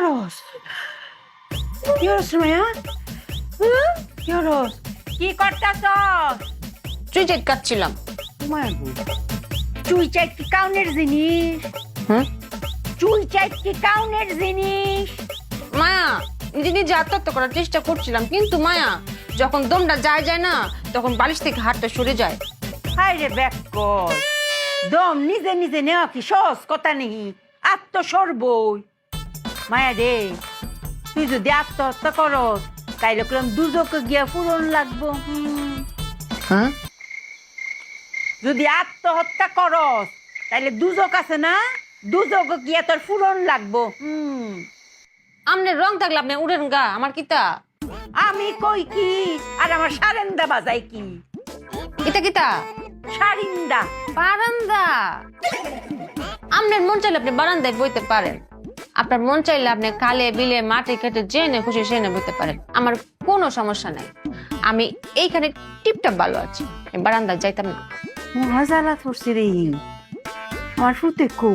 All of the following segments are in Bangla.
করস? কি করস মায়া? কি করস? কি করতাছস? চুই চেক কাটছিলাম। মায়া গো, চুই চাই কি কাউনের জিনিস? হুম চুই চাই কি কাউনের জিনিস? মায়া, নিজে নিজে আত্মহত্যা করার চেষ্টা করছিলাম, কিন্তু মায়া যখন দমটা যায় যায় না, তখন বালিশ থেকে হাতটা সরে যায়। হাই রে বেকর, দম নিজে নিজে নেওয়া কি সহজ কথা নেই? আত্মসর্বই মায়া রে, তুই যদি আত্মহত্যা করস তাইলে কিরম দুজকে গিয়া পূরণ লাগবো। হ্যাঁ, যদি আত্মহত্যা করস তাইলে দুজক আছে না, দুজক গিয়া তোর পূরণ লাগবো। আমনে রং থাকলে আপনি উড়েন গা, আমার কিতা? আমি কই কি আর আমার সারেন্দা বাজাই কি? কিতা কিতা? সারিন্দা। বারান্দা। আপনার মন চাইলে আপনি বারান্দায় বইতে পারেন, আপনার মন চাইলে আপনি খালে বিলে মাঠে খেতে জেনে খুশি সেনে বইতে পারেন, আমার কোনো সমস্যা নাই। আমি এইখানে টিপটাপ ভালো আছি, আমি বারান্দায় যাইতাম না। মহাজালা ধরছি রে আমার ফুতে কো।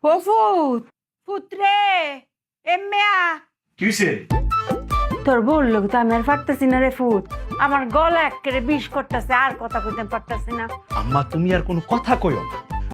ও ফুত, ফুতরে এম্মেয়া, কি হইছে? তোর বললো তো আমি আর পারতেছি না রে ফুত, আমার গলা একেবারে বিষ করতেছে, আর কথা কইতে পারতেছি না। আম্মা তুমি আর কোনো কথা কইও না।